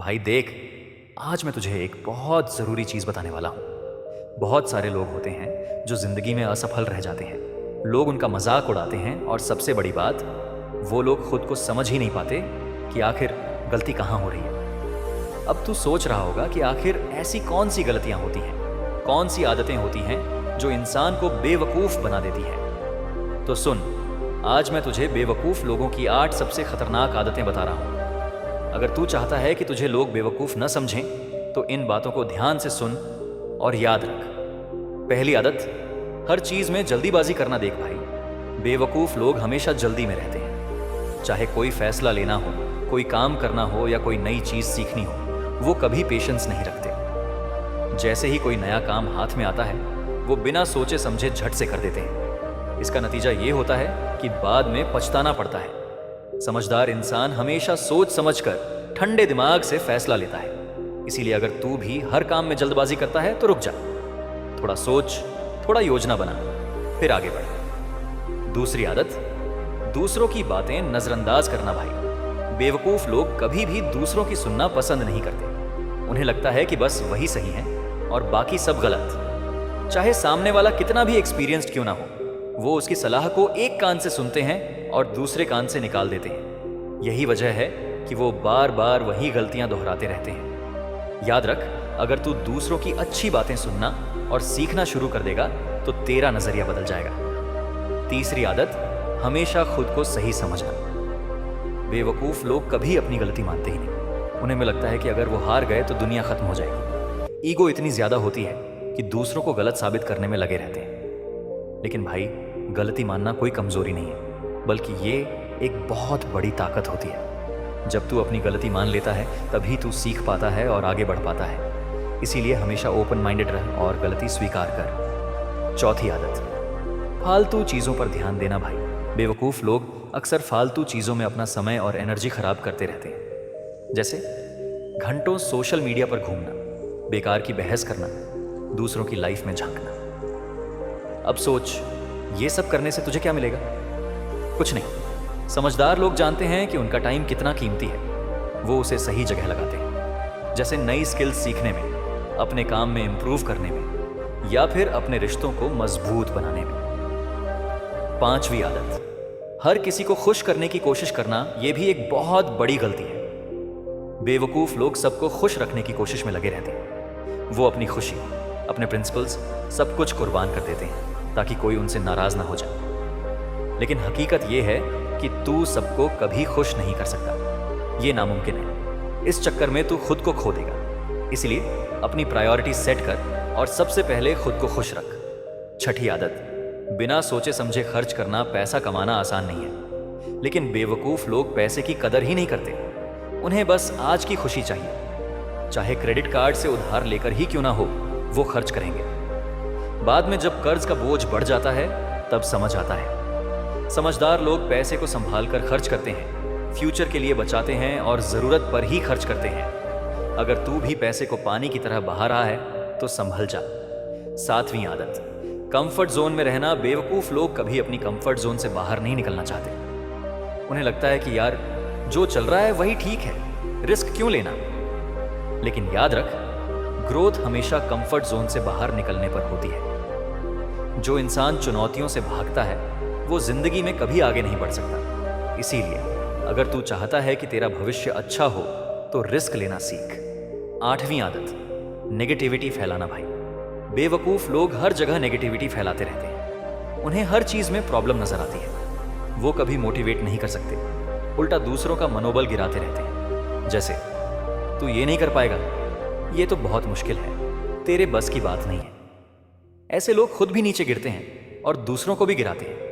भाई देख, आज मैं तुझे एक बहुत ज़रूरी चीज़ बताने वाला हूँ। बहुत सारे लोग होते हैं जो ज़िंदगी में असफल रह जाते हैं। लोग उनका मजाक उड़ाते हैं और सबसे बड़ी बात, वो लोग खुद को समझ ही नहीं पाते कि आखिर गलती कहाँ हो रही है। अब तू सोच रहा होगा कि आखिर ऐसी कौन सी गलतियाँ होती हैं, कौन सी आदतें होती हैं जो इंसान को बेवकूफ़ बना देती हैं। तो सुन, आज मैं तुझे बेवकूफ़ लोगों की 8 सबसे खतरनाक आदतें बता रहा हूँ। अगर तू चाहता है कि तुझे लोग बेवकूफ़ न समझें, तो इन बातों को ध्यान से सुन और याद रख। पहली आदत, हर चीज़ में जल्दीबाजी करना देख भाई। बेवकूफ़ लोग हमेशा जल्दी में रहते हैं। चाहे कोई फैसला लेना हो, कोई काम करना हो या कोई नई चीज़ सीखनी हो, वो कभी पेशेंस नहीं रखते। जैसे ही कोई नया काम हाथ में आता है, वो बिना सोचे समझे झट से कर देते हैं। इसका नतीजा ये होता है कि बाद में पछताना पड़ता है। समझदार इंसान हमेशा सोच समझकर ठंडे दिमाग से फैसला लेता है। इसीलिए अगर तू भी हर काम में जल्दबाजी करता है तो रुक जा, थोड़ा सोच, थोड़ा योजना बना, फिर आगे बढ़। दूसरी आदत, दूसरों की बातें नजरअंदाज करना भाई। बेवकूफ लोग कभी भी दूसरों की सुनना पसंद नहीं करते। उन्हें लगता है कि बस वही सही है और बाकी सब गलत। चाहे सामने वाला कितना भी एक्सपीरियंस्ड क्यों ना हो, वो उसकी सलाह को एक कान से सुनते हैं और दूसरे कान से निकाल देते हैं। यही वजह है कि वो बार बार वही गलतियां दोहराते रहते हैं। याद रख, अगर तू दूसरों की अच्छी बातें सुनना और सीखना शुरू कर देगा तो तेरा नजरिया बदल जाएगा। तीसरी आदत, हमेशा खुद को सही समझना। बेवकूफ लोग कभी अपनी गलती मानते ही नहीं। उन्हें में लगता है कि अगर वो हार गए तो दुनिया खत्म हो जाएगी। ईगो इतनी ज्यादा होती है कि दूसरों को गलत साबित करने में लगे रहते हैं। लेकिन भाई, गलती मानना कोई कमजोरी नहीं है, बल्कि ये एक बहुत बड़ी ताकत होती है। जब तू अपनी गलती मान लेता है, तभी तू सीख पाता है और आगे बढ़ पाता है। इसीलिए हमेशा ओपन माइंडेड रह और गलती स्वीकार कर। चौथी आदत, फालतू चीज़ों पर ध्यान देना भाई। बेवकूफ़ लोग अक्सर फालतू चीज़ों में अपना समय और एनर्जी खराब करते रहते हैं। जैसे घंटों सोशल मीडिया पर घूमना, बेकार की बहस करना, दूसरों की लाइफ में झांकना। अब सोच, ये सब करने से तुझे क्या मिलेगा? कुछ नहीं। समझदार लोग जानते हैं कि उनका टाइम कितना कीमती है। वो उसे सही जगह लगाते हैं, जैसे नई स्किल्स सीखने में, अपने काम में इंप्रूव करने में, या फिर अपने रिश्तों को मजबूत बनाने में। पांचवी आदत, हर किसी को खुश करने की कोशिश करना, यह भी एक बहुत बड़ी गलती है। बेवकूफ लोग सबको खुश रखने की कोशिश में लगे रहते हैं। वो अपनी खुशी, अपने प्रिंसिपल्स, सब कुछ कुर्बान कर देते हैं ताकि कोई उनसे नाराज ना हो जाए। लेकिन हकीकत यह है कि तू सबको कभी खुश नहीं कर सकता। ये नामुमकिन है। इस चक्कर में तू खुद को खो देगा। इसलिए अपनी प्रायोरिटी सेट कर और सबसे पहले खुद को खुश रख। छठी आदत, बिना सोचे समझे खर्च करना। पैसा कमाना आसान नहीं है, लेकिन बेवकूफ लोग पैसे की कदर ही नहीं करते। उन्हें बस आज की खुशी चाहिए। चाहे क्रेडिट कार्ड से उधार लेकर ही क्यों ना हो, वो खर्च करेंगे। बाद में जब कर्ज का बोझ बढ़ जाता है, तब समझ आता है। समझदार लोग पैसे को संभाल कर खर्च करते हैं, फ्यूचर के लिए बचाते हैं और जरूरत पर ही खर्च करते हैं। अगर तू भी पैसे को पानी की तरह बहा रहा है तो संभल जा। सातवीं आदत, कंफर्ट जोन में रहना। बेवकूफ लोग कभी अपनी कंफर्ट जोन से बाहर नहीं निकलना चाहते। उन्हें लगता है कि यार, जो चल रहा है वही ठीक है, रिस्क क्यों लेना। लेकिन याद रख, ग्रोथ हमेशा कंफर्ट जोन से बाहर निकलने पर होती है। जो इंसान चुनौतियों से भागता है, वो जिंदगी में कभी आगे नहीं बढ़ सकता। इसीलिए अगर तू चाहता है कि तेरा भविष्य अच्छा हो, तो रिस्क लेना सीख। आठवीं आदत, नेगेटिविटी फैलाना भाई। बेवकूफ लोग हर जगह नेगेटिविटी फैलाते रहते हैं। उन्हें हर चीज में प्रॉब्लम नजर आती है। वो कभी मोटिवेट नहीं कर सकते, उल्टा दूसरों का मनोबल गिराते रहते हैं। जैसे, तू ये नहीं कर पाएगा, ये तो बहुत मुश्किल है, तेरे बस की बात नहीं है। ऐसे लोग खुद भी नीचे गिरते हैं और दूसरों को भी गिराते हैं।